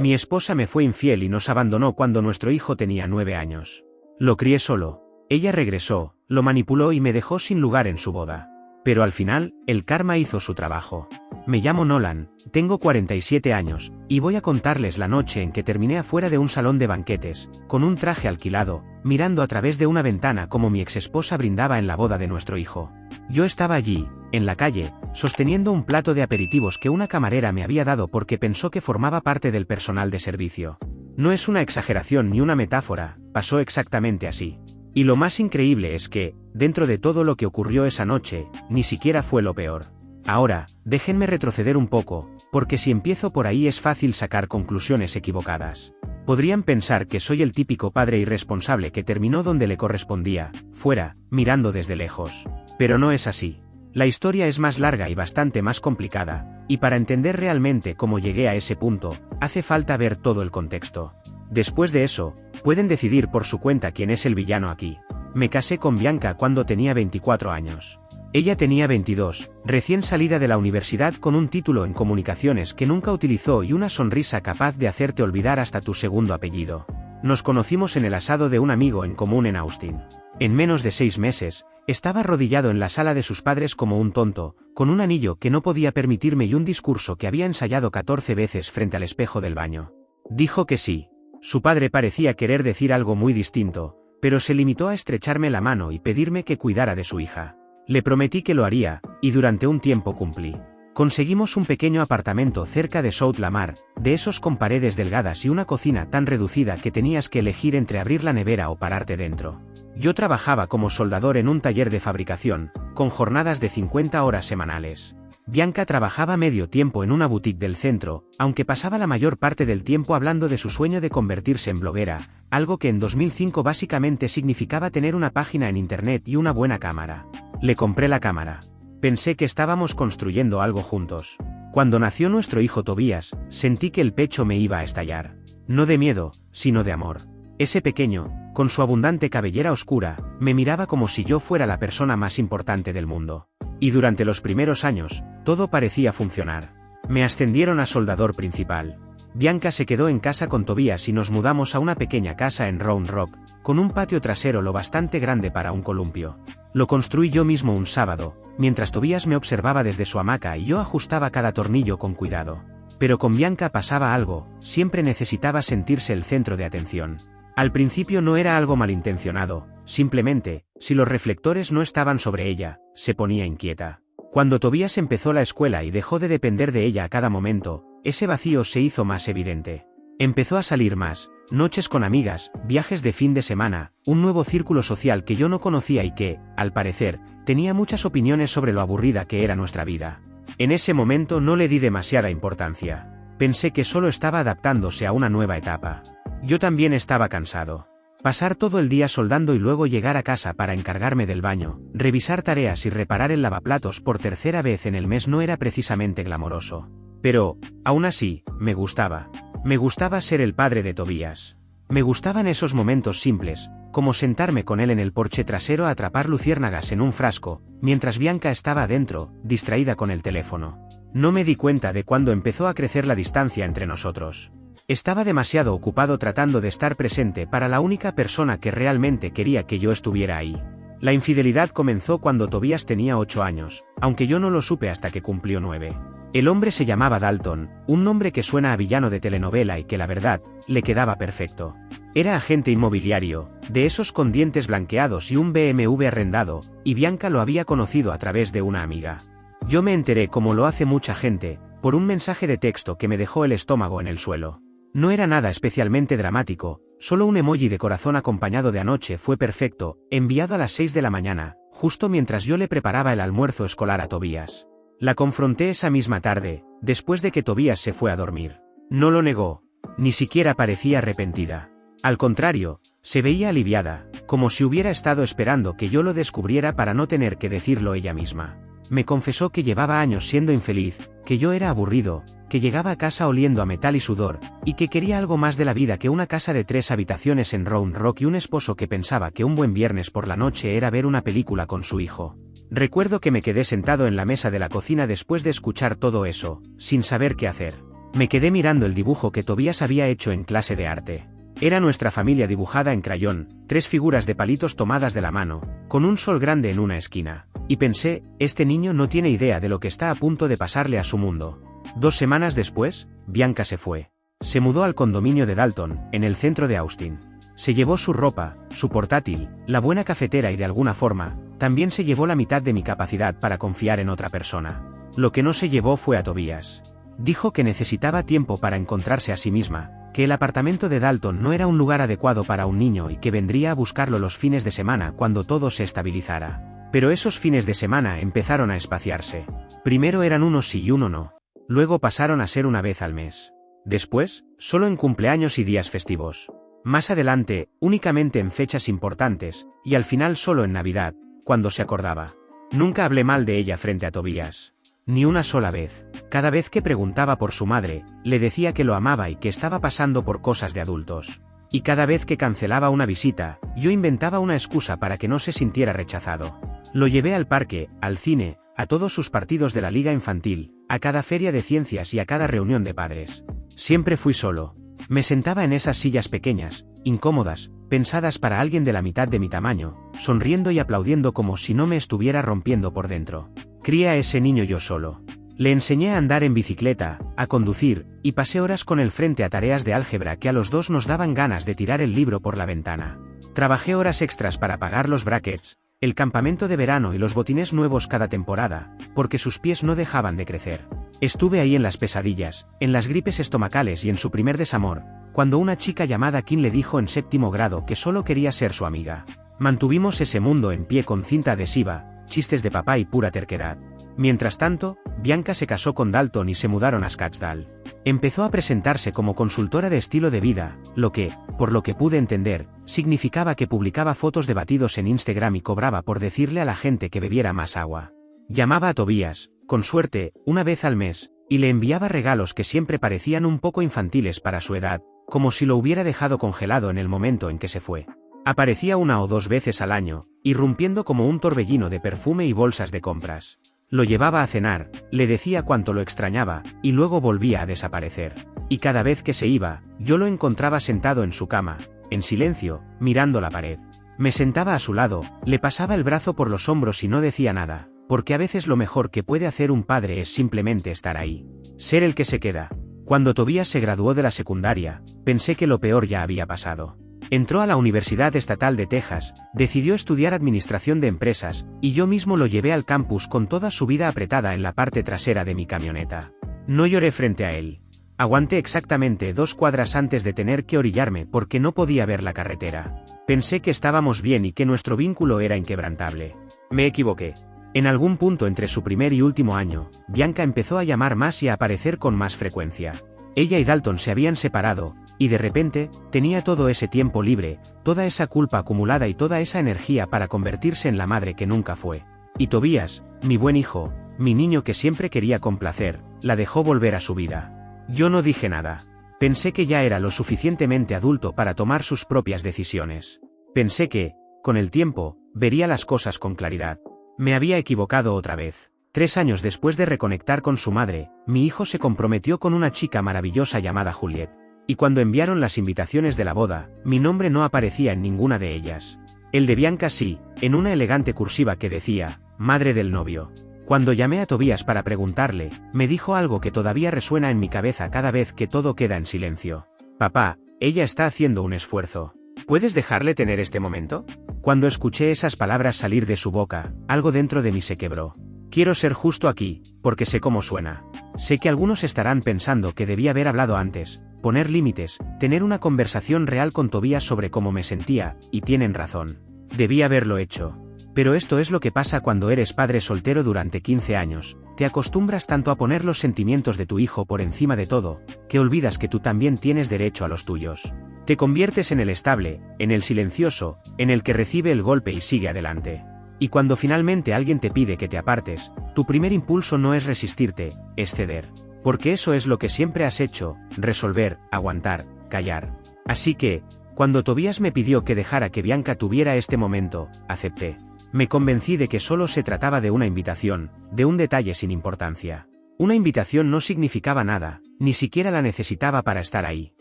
Mi esposa me fue infiel y nos abandonó cuando nuestro hijo tenía 9 años. Lo crié solo. Ella regresó, lo manipuló y me dejó sin lugar en su boda. Pero al final, el karma hizo su trabajo. Me llamo Nolan, tengo 47 años, y voy a contarles la noche en que terminé afuera de un salón de banquetes, con un traje alquilado, mirando a través de una ventana como mi exesposa brindaba en la boda de nuestro hijo. Yo estaba allí, en la calle, sosteniendo un plato de aperitivos que una camarera me había dado porque pensó que formaba parte del personal de servicio. No es una exageración ni una metáfora, pasó exactamente así. Y lo más increíble es que, dentro de todo lo que ocurrió esa noche, ni siquiera fue lo peor. Ahora, déjenme retroceder un poco, porque si empiezo por ahí es fácil sacar conclusiones equivocadas. Podrían pensar que soy el típico padre irresponsable que terminó donde le correspondía, fuera, mirando desde lejos. Pero no es así. La historia es más larga y bastante más complicada, y para entender realmente cómo llegué a ese punto, hace falta ver todo el contexto. Después de eso, pueden decidir por su cuenta quién es el villano aquí. Me casé con Bianca cuando tenía 24 años. Ella tenía 22, recién salida de la universidad con un título en comunicaciones que nunca utilizó y una sonrisa capaz de hacerte olvidar hasta tu segundo apellido. Nos conocimos en el asado de un amigo en común en Austin. En menos de 6 meses, estaba arrodillado en la sala de sus padres como un tonto, con un anillo que no podía permitirme y un discurso que había ensayado 14 veces frente al espejo del baño. Dijo que sí. Su padre parecía querer decir algo muy distinto, pero se limitó a estrecharme la mano y pedirme que cuidara de su hija. Le prometí que lo haría, y durante un tiempo cumplí. Conseguimos un pequeño apartamento cerca de South Lamar, de esos con paredes delgadas y una cocina tan reducida que tenías que elegir entre abrir la nevera o pararte dentro. Yo trabajaba como soldador en un taller de fabricación, con jornadas de 50 horas semanales. Bianca trabajaba medio tiempo en una boutique del centro, aunque pasaba la mayor parte del tiempo hablando de su sueño de convertirse en bloguera, algo que en 2005 básicamente significaba tener una página en internet y una buena cámara. Le compré la cámara. Pensé que estábamos construyendo algo juntos. Cuando nació nuestro hijo Tobías, sentí que el pecho me iba a estallar. No de miedo, sino de amor. Ese pequeño, con su abundante cabellera oscura, me miraba como si yo fuera la persona más importante del mundo. Y durante los primeros años, todo parecía funcionar. Me ascendieron a soldador principal. Bianca se quedó en casa con Tobías y nos mudamos a una pequeña casa en Round Rock, con un patio trasero lo bastante grande para un columpio. Lo construí yo mismo un sábado, mientras Tobías me observaba desde su hamaca y yo ajustaba cada tornillo con cuidado. Pero con Bianca pasaba algo, siempre necesitaba sentirse el centro de atención. Al principio no era algo malintencionado, simplemente, si los reflectores no estaban sobre ella, se ponía inquieta. Cuando Tobías empezó la escuela y dejó de depender de ella a cada momento, ese vacío se hizo más evidente. Empezó a salir más, noches con amigas, viajes de fin de semana, un nuevo círculo social que yo no conocía y que, al parecer, tenía muchas opiniones sobre lo aburrida que era nuestra vida. En ese momento no le di demasiada importancia. Pensé que solo estaba adaptándose a una nueva etapa. Yo también estaba cansado. Pasar todo el día soldando y luego llegar a casa para encargarme del baño, revisar tareas y reparar el lavaplatos por tercera vez en el mes no era precisamente glamoroso. Pero, aún así, me gustaba. Me gustaba ser el padre de Tobías. Me gustaban esos momentos simples, como sentarme con él en el porche trasero a atrapar luciérnagas en un frasco, mientras Bianca estaba adentro, distraída con el teléfono. No me di cuenta de cuándo empezó a crecer la distancia entre nosotros. Estaba demasiado ocupado tratando de estar presente para la única persona que realmente quería que yo estuviera ahí. La infidelidad comenzó cuando Tobías tenía 8 años, aunque yo no lo supe hasta que cumplió 9. El hombre se llamaba Dalton, un nombre que suena a villano de telenovela y que la verdad, le quedaba perfecto. Era agente inmobiliario, de esos con dientes blanqueados y un BMW arrendado, y Bianca lo había conocido a través de una amiga. Yo me enteré, como lo hace mucha gente, por un mensaje de texto que me dejó el estómago en el suelo. No era nada especialmente dramático, solo un emoji de corazón acompañado de anoche fue perfecto, enviado a las 6 de la mañana, justo mientras yo le preparaba el almuerzo escolar a Tobías. La confronté esa misma tarde, después de que Tobías se fue a dormir. No lo negó, ni siquiera parecía arrepentida. Al contrario, se veía aliviada, como si hubiera estado esperando que yo lo descubriera para no tener que decirlo ella misma. Me confesó que llevaba años siendo infeliz, que yo era aburrido, que llegaba a casa oliendo a metal y sudor, y que quería algo más de la vida que una casa de 3 habitaciones en Round Rock y un esposo que pensaba que un buen viernes por la noche era ver una película con su hijo. Recuerdo que me quedé sentado en la mesa de la cocina después de escuchar todo eso, sin saber qué hacer. Me quedé mirando el dibujo que Tobías había hecho en clase de arte. Era nuestra familia dibujada en crayón, 3 figuras de palitos tomadas de la mano, con un sol grande en una esquina. Y pensé, este niño no tiene idea de lo que está a punto de pasarle a su mundo. 2 semanas después, Bianca se fue. Se mudó al condominio de Dalton, en el centro de Austin. Se llevó su ropa, su portátil, la buena cafetera y de alguna forma, también se llevó la mitad de mi capacidad para confiar en otra persona. Lo que no se llevó fue a Tobías. Dijo que necesitaba tiempo para encontrarse a sí misma, que el apartamento de Dalton no era un lugar adecuado para un niño y que vendría a buscarlo los fines de semana cuando todo se estabilizara. Pero esos fines de semana empezaron a espaciarse. Primero eran unos sí y uno no. Luego pasaron a ser una vez al mes. Después, solo en cumpleaños y días festivos. Más adelante, únicamente en fechas importantes, y al final solo en Navidad, cuando se acordaba. Nunca hablé mal de ella frente a Tobías. Ni una sola vez. Cada vez que preguntaba por su madre, le decía que lo amaba y que estaba pasando por cosas de adultos. Y cada vez que cancelaba una visita, yo inventaba una excusa para que no se sintiera rechazado. Lo llevé al parque, al cine, a todos sus partidos de la liga infantil, a cada feria de ciencias y a cada reunión de padres. Siempre fui solo. Me sentaba en esas sillas pequeñas, incómodas, pensadas para alguien de la mitad de mi tamaño, sonriendo y aplaudiendo como si no me estuviera rompiendo por dentro. Crié a ese niño yo solo. Le enseñé a andar en bicicleta, a conducir, y pasé horas con él frente a tareas de álgebra que a los dos nos daban ganas de tirar el libro por la ventana. Trabajé horas extras para pagar los brackets, el campamento de verano y los botines nuevos cada temporada, porque sus pies no dejaban de crecer. Estuve ahí en las pesadillas, en las gripes estomacales y en su primer desamor, cuando una chica llamada Kim le dijo en 7º grado que solo quería ser su amiga. Mantuvimos ese mundo en pie con cinta adhesiva, chistes de papá y pura terquedad. Mientras tanto, Bianca se casó con Dalton y se mudaron a Scottsdale. Empezó a presentarse como consultora de estilo de vida, lo que, por lo que pude entender, significaba que publicaba fotos de batidos en Instagram y cobraba por decirle a la gente que bebiera más agua. Llamaba a Tobías, con suerte, una vez al mes, y le enviaba regalos que siempre parecían un poco infantiles para su edad, como si lo hubiera dejado congelado en el momento en que se fue. Aparecía 1 o 2 veces al año, irrumpiendo como un torbellino de perfume y bolsas de compras. Lo llevaba a cenar, le decía cuánto lo extrañaba, y luego volvía a desaparecer. Y cada vez que se iba, yo lo encontraba sentado en su cama, en silencio, mirando la pared. Me sentaba a su lado, le pasaba el brazo por los hombros y no decía nada, porque a veces lo mejor que puede hacer un padre es simplemente estar ahí. Ser el que se queda. Cuando Tobías se graduó de la secundaria, pensé que lo peor ya había pasado. Entró a la Universidad Estatal de Texas, decidió estudiar administración de empresas, y yo mismo lo llevé al campus con toda su vida apretada en la parte trasera de mi camioneta. No lloré frente a él. Aguanté exactamente 2 cuadras antes de tener que orillarme porque no podía ver la carretera. Pensé que estábamos bien y que nuestro vínculo era inquebrantable. Me equivoqué. En algún punto entre su primer y último año, Bianca empezó a llamar más y a aparecer con más frecuencia. Ella y Dalton se habían separado, y de repente, tenía todo ese tiempo libre, toda esa culpa acumulada y toda esa energía para convertirse en la madre que nunca fue. Y Tobías, mi buen hijo, mi niño que siempre quería complacer, la dejó volver a su vida. Yo no dije nada. Pensé que ya era lo suficientemente adulto para tomar sus propias decisiones. Pensé que, con el tiempo, vería las cosas con claridad. Me había equivocado otra vez. 3 años después de reconectar con su madre, mi hijo se comprometió con una chica maravillosa llamada Juliet. Y cuando enviaron las invitaciones de la boda, mi nombre no aparecía en ninguna de ellas. El de Bianca sí, en una elegante cursiva que decía, madre del novio. Cuando llamé a Tobías para preguntarle, me dijo algo que todavía resuena en mi cabeza cada vez que todo queda en silencio. Papá, ella está haciendo un esfuerzo. ¿Puedes dejarle tener este momento? Cuando escuché esas palabras salir de su boca, algo dentro de mí se quebró. Quiero ser justo aquí, porque sé cómo suena. Sé que algunos estarán pensando que debía haber hablado antes, poner límites, tener una conversación real con Tobías sobre cómo me sentía, y tienen razón. Debí haberlo hecho. Pero esto es lo que pasa cuando eres padre soltero durante 15 años, te acostumbras tanto a poner los sentimientos de tu hijo por encima de todo, que olvidas que tú también tienes derecho a los tuyos. Te conviertes en el estable, en el silencioso, en el que recibe el golpe y sigue adelante. Y cuando finalmente alguien te pide que te apartes, tu primer impulso no es resistirte, es ceder. Porque eso es lo que siempre has hecho, resolver, aguantar, callar. Así que, cuando Tobías me pidió que dejara que Bianca tuviera este momento, acepté. Me convencí de que solo se trataba de una invitación, de un detalle sin importancia. Una invitación no significaba nada, Ni siquiera la necesitaba para estar ahí.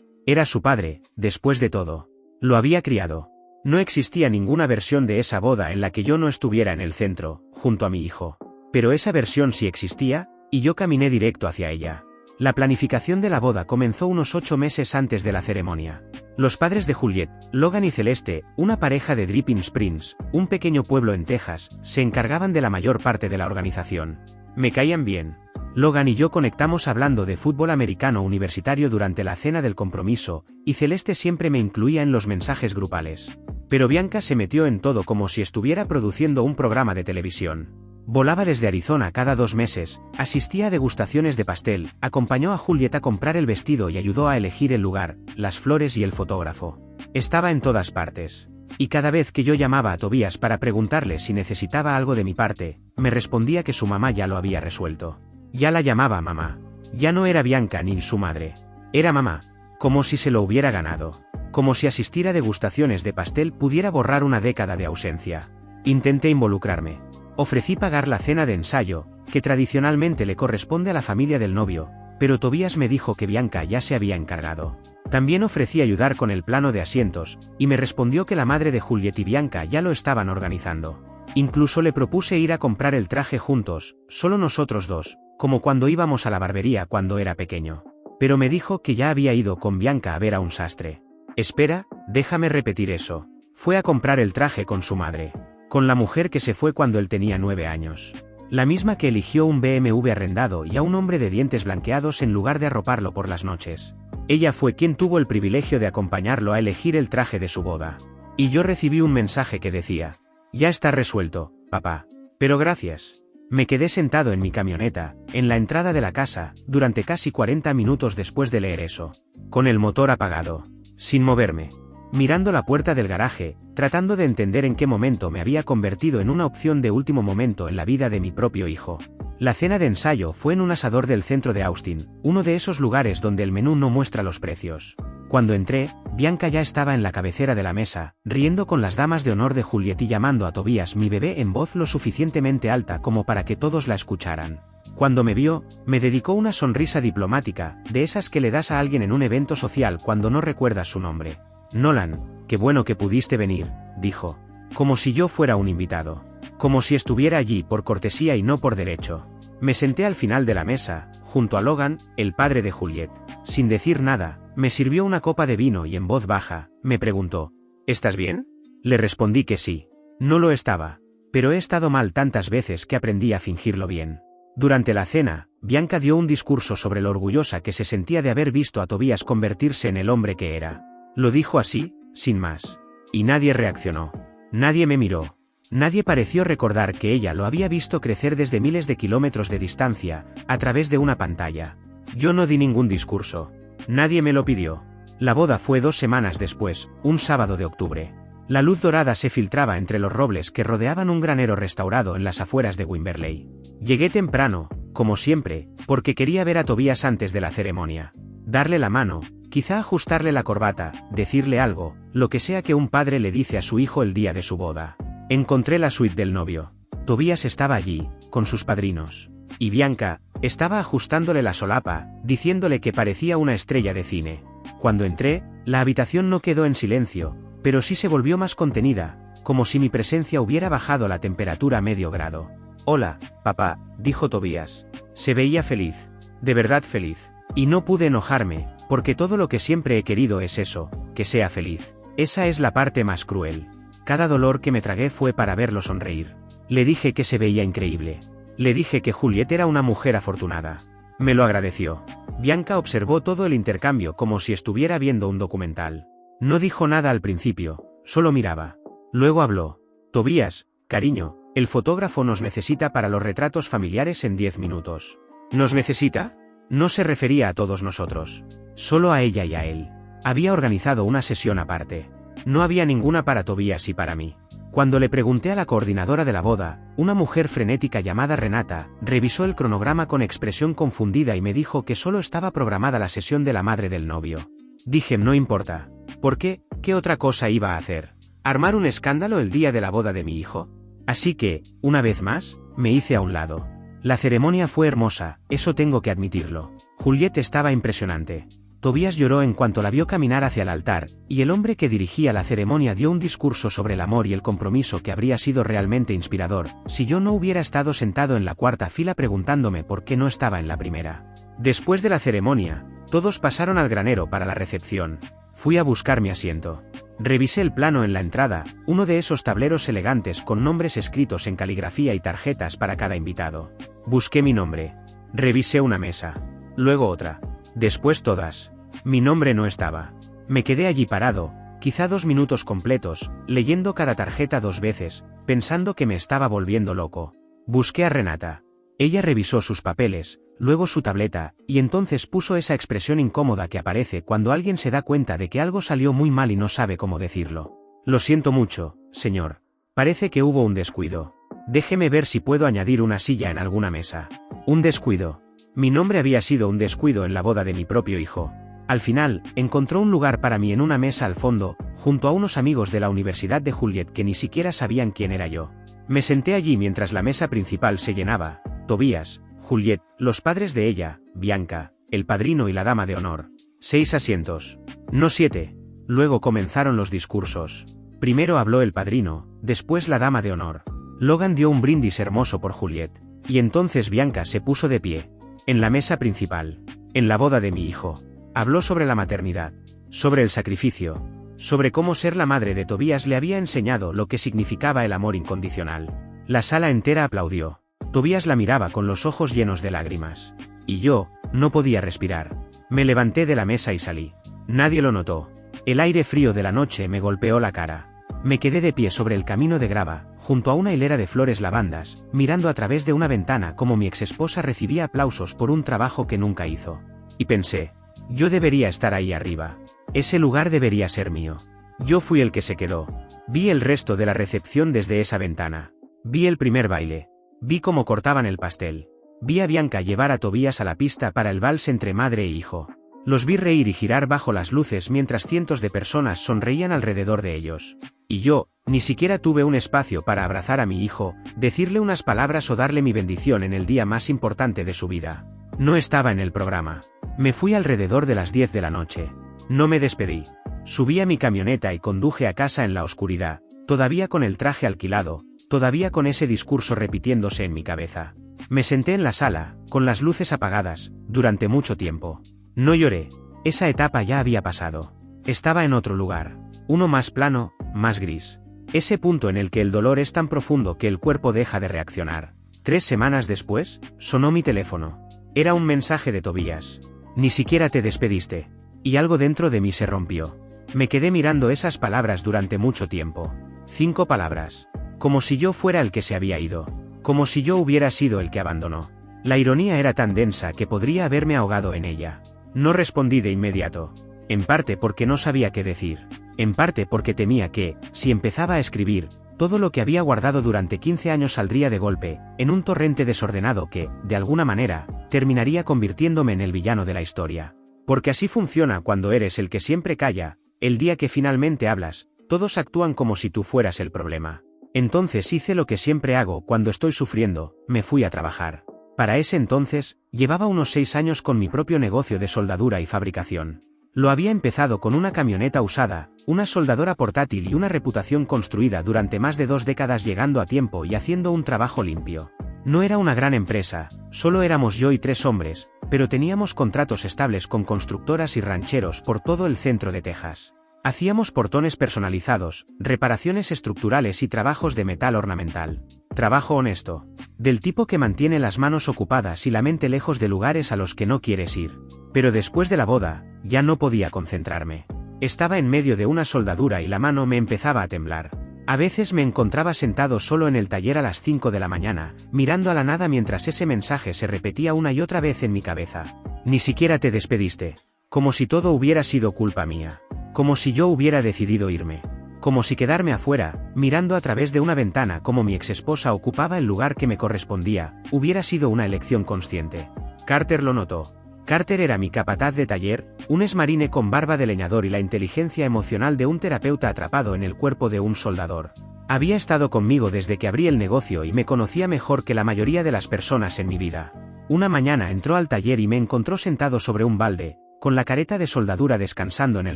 Era su padre, después de todo. Lo había criado. No existía ninguna versión de esa boda en la que yo no estuviera en el centro, junto a mi hijo. Pero esa versión sí existía, y yo caminé directo hacia ella. La planificación de la boda comenzó unos 8 meses antes de la ceremonia. Los padres de Juliet, Logan y Celeste, una pareja de Dripping Springs, un pequeño pueblo en Texas, se encargaban de la mayor parte de la organización. Me caían bien. Logan y yo conectamos hablando de fútbol americano universitario durante la cena del compromiso, y Celeste siempre me incluía en los mensajes grupales. Pero Bianca se metió en todo como si estuviera produciendo un programa de televisión. Volaba desde Arizona cada 2 meses, asistía a degustaciones de pastel, acompañó a Juliet a comprar el vestido y ayudó a elegir el lugar, las flores y el fotógrafo. Estaba en todas partes. Y cada vez que yo llamaba a Tobias para preguntarle si necesitaba algo de mi parte, me respondía que su mamá ya lo había resuelto. Ya la llamaba mamá. Ya no era Bianca ni su madre. Era mamá. Como si se lo hubiera ganado. Como si asistir a degustaciones de pastel pudiera borrar una década de ausencia. Intenté involucrarme. Ofrecí pagar la cena de ensayo, que tradicionalmente le corresponde a la familia del novio, pero Tobias me dijo que Bianca ya se había encargado. También ofrecí ayudar con el plano de asientos, y me respondió que la madre de Juliet y Bianca ya lo estaban organizando. Incluso le propuse ir a comprar el traje juntos, solo nosotros dos, como cuando íbamos a la barbería cuando era pequeño. Pero me dijo que ya había ido con Bianca a ver a un sastre. Espera, déjame repetir eso. Fue a comprar el traje con su madre. Con la mujer que se fue cuando él tenía 9 años. La misma que eligió un BMW arrendado y a un hombre de dientes blanqueados en lugar de arroparlo por las noches. Ella fue quien tuvo el privilegio de acompañarlo a elegir el traje de su boda. Y yo recibí un mensaje que decía: ya está resuelto, papá. Pero gracias. Me quedé sentado en mi camioneta, en la entrada de la casa, durante casi 40 minutos después de leer eso. Con el motor apagado. Sin moverme. Mirando la puerta del garaje, tratando de entender en qué momento me había convertido en una opción de último momento en la vida de mi propio hijo. La cena de ensayo fue en un asador del centro de Austin, uno de esos lugares donde el menú no muestra los precios. Cuando entré, Bianca ya estaba en la cabecera de la mesa, riendo con las damas de honor de Juliet y llamando a Tobias mi bebé en voz lo suficientemente alta como para que todos la escucharan. Cuando me vio, me dedicó una sonrisa diplomática, de esas que le das a alguien en un evento social cuando no recuerdas su nombre. Nolan, qué bueno que pudiste venir, dijo. Como si yo fuera un invitado. Como si estuviera allí por cortesía y no por derecho. Me senté al final de la mesa, junto a Logan, el padre de Juliet. Sin decir nada, me sirvió una copa de vino y en voz baja, me preguntó: ¿estás bien? Le respondí que sí. No lo estaba. Pero he estado mal tantas veces que aprendí a fingirlo bien. Durante la cena, Bianca dio un discurso sobre lo orgullosa que se sentía de haber visto a Tobias convertirse en el hombre que era. Lo dijo así, sin más. Y nadie reaccionó. Nadie me miró. Nadie pareció recordar que ella lo había visto crecer desde miles de kilómetros de distancia, a través de una pantalla. Yo no di ningún discurso. Nadie me lo pidió. La boda fue 2 semanas después, un sábado de octubre. La luz dorada se filtraba entre los robles que rodeaban un granero restaurado en las afueras de Wimberley. Llegué temprano, como siempre, porque quería ver a Tobias antes de la ceremonia. Darle la mano, quizá ajustarle la corbata, decirle algo, lo que sea que un padre le dice a su hijo el día de su boda. Encontré la suite del novio. Tobias estaba allí, con sus padrinos. Y Bianca estaba ajustándole la solapa, diciéndole que parecía una estrella de cine. Cuando entré, la habitación no quedó en silencio, pero sí se volvió más contenida, como si mi presencia hubiera bajado la temperatura a medio grado. «Hola, papá», dijo Tobias. Se veía feliz. De verdad feliz. Y no pude enojarme, porque todo lo que siempre he querido es eso, que sea feliz. Esa es la parte más cruel. Cada dolor que me tragué fue para verlo sonreír. Le dije que se veía increíble. Le dije que Juliet era una mujer afortunada. Me lo agradeció. Bianca observó todo el intercambio como si estuviera viendo un documental. No dijo nada al principio, solo miraba. Luego habló. «Tobias, cariño, el fotógrafo nos necesita para los retratos familiares en 10 minutos». ¿Nos necesita? No se refería a todos nosotros. Solo a ella y a él. Había organizado una sesión aparte. No había ninguna para Tobias y para mí. Cuando le pregunté a la coordinadora de la boda, una mujer frenética llamada Renata, revisó el cronograma con expresión confundida y me dijo que solo estaba programada la sesión de la madre del novio. Dije: no importa. ¿Por qué? ¿Qué otra cosa iba a hacer? ¿Armar un escándalo el día de la boda de mi hijo? Así que, una vez más, me hice a un lado. La ceremonia fue hermosa, eso tengo que admitirlo. Juliet estaba impresionante. Tobias lloró en cuanto la vio caminar hacia el altar, y el hombre que dirigía la ceremonia dio un discurso sobre el amor y el compromiso que habría sido realmente inspirador, si yo no hubiera estado sentado en la cuarta fila preguntándome por qué no estaba en la primera. Después de la ceremonia, todos pasaron al granero para la recepción. Fui a buscar mi asiento. Revisé el plano en la entrada, uno de esos tableros elegantes con nombres escritos en caligrafía y tarjetas para cada invitado. Busqué mi nombre. Revisé una mesa. Luego otra. Después todas. Mi nombre no estaba. Me quedé allí parado, quizá 2 minutos completos, leyendo cada tarjeta 2 veces, pensando que me estaba volviendo loco. Busqué a Renata. Ella revisó sus papeles, luego su tableta, y entonces puso esa expresión incómoda que aparece cuando alguien se da cuenta de que algo salió muy mal y no sabe cómo decirlo. Lo siento mucho, señor. Parece que hubo un descuido. Déjeme ver si puedo añadir una silla en alguna mesa. Un descuido. Mi nombre había sido un descuido en la boda de mi propio hijo. Al final, encontró un lugar para mí en una mesa al fondo, junto a unos amigos de la Universidad de Juliet que ni siquiera sabían quién era yo. Me senté allí mientras la mesa principal se llenaba. Tobias, Juliet, los padres de ella, Bianca, el padrino y la dama de honor. 6 asientos. No 7. Luego comenzaron los discursos. Primero habló el padrino, después la dama de honor. Logan dio un brindis hermoso por Juliet. Y entonces Bianca se puso de pie. En la mesa principal. En la boda de mi hijo. Habló sobre la maternidad. Sobre el sacrificio. Sobre cómo ser la madre de Tobias le había enseñado lo que significaba el amor incondicional. La sala entera aplaudió. Tobias la miraba con los ojos llenos de lágrimas. Y yo, no podía respirar. Me levanté de la mesa y salí. Nadie lo notó. El aire frío de la noche me golpeó la cara. Me quedé de pie sobre el camino de grava, junto a una hilera de flores lavandas, mirando a través de una ventana cómo mi exesposa recibía aplausos por un trabajo que nunca hizo. Y pensé, yo debería estar ahí arriba. Ese lugar debería ser mío. Yo fui el que se quedó. Vi el resto de la recepción desde esa ventana. Vi el primer baile. Vi cómo cortaban el pastel. Vi a Bianca llevar a Tobias a la pista para el vals entre madre e hijo. Los vi reír y girar bajo las luces mientras cientos de personas sonreían alrededor de ellos. Y yo, ni siquiera tuve un espacio para abrazar a mi hijo, decirle unas palabras o darle mi bendición en el día más importante de su vida. No estaba en el programa. Me fui alrededor de las 10 de la noche. No me despedí. Subí a mi camioneta y conduje a casa en la oscuridad, todavía con el traje alquilado, todavía con ese discurso repitiéndose en mi cabeza. Me senté en la sala, con las luces apagadas, durante mucho tiempo. No lloré. Esa etapa ya había pasado. Estaba en otro lugar. Uno más plano, más gris. Ese punto en el que el dolor es tan profundo que el cuerpo deja de reaccionar. 3 semanas después, sonó mi teléfono. Era un mensaje de Tobias. Ni siquiera te despediste. Y algo dentro de mí se rompió. Me quedé mirando esas palabras durante mucho tiempo. 5 palabras. Como si yo fuera el que se había ido. Como si yo hubiera sido el que abandonó. La ironía era tan densa que podría haberme ahogado en ella. No respondí de inmediato. En parte porque no sabía qué decir. En parte porque temía que, si empezaba a escribir, todo lo que había guardado durante 15 años saldría de golpe, en un torrente desordenado que, de alguna manera, terminaría convirtiéndome en el villano de la historia. Porque así funciona cuando eres el que siempre calla. El día que finalmente hablas, todos actúan como si tú fueras el problema. Entonces hice lo que siempre hago cuando estoy sufriendo, me fui a trabajar. Para ese entonces, llevaba unos 6 años con mi propio negocio de soldadura y fabricación. Lo había empezado con una camioneta usada, una soldadora portátil y una reputación construida durante más de 2 décadas, llegando a tiempo y haciendo un trabajo limpio. No era una gran empresa, solo éramos yo y 3 hombres, pero teníamos contratos estables con constructoras y rancheros por todo el centro de Texas. Hacíamos portones personalizados, reparaciones estructurales y trabajos de metal ornamental. Trabajo honesto. Del tipo que mantiene las manos ocupadas y la mente lejos de lugares a los que no quieres ir. Pero después de la boda, ya no podía concentrarme. Estaba en medio de una soldadura y la mano me empezaba a temblar. A veces me encontraba sentado solo en el taller a las 5 de la mañana, mirando a la nada mientras ese mensaje se repetía una y otra vez en mi cabeza. Ni siquiera te despediste. Como si todo hubiera sido culpa mía. Como si yo hubiera decidido irme. Como si quedarme afuera, mirando a través de una ventana como mi exesposa ocupaba el lugar que me correspondía, hubiera sido una elección consciente. Carter lo notó. Carter era mi capataz de taller, un exmarine con barba de leñador y la inteligencia emocional de un terapeuta atrapado en el cuerpo de un soldador. Había estado conmigo desde que abrí el negocio y me conocía mejor que la mayoría de las personas en mi vida. Una mañana entró al taller y me encontró sentado sobre un balde, con la careta de soldadura descansando en el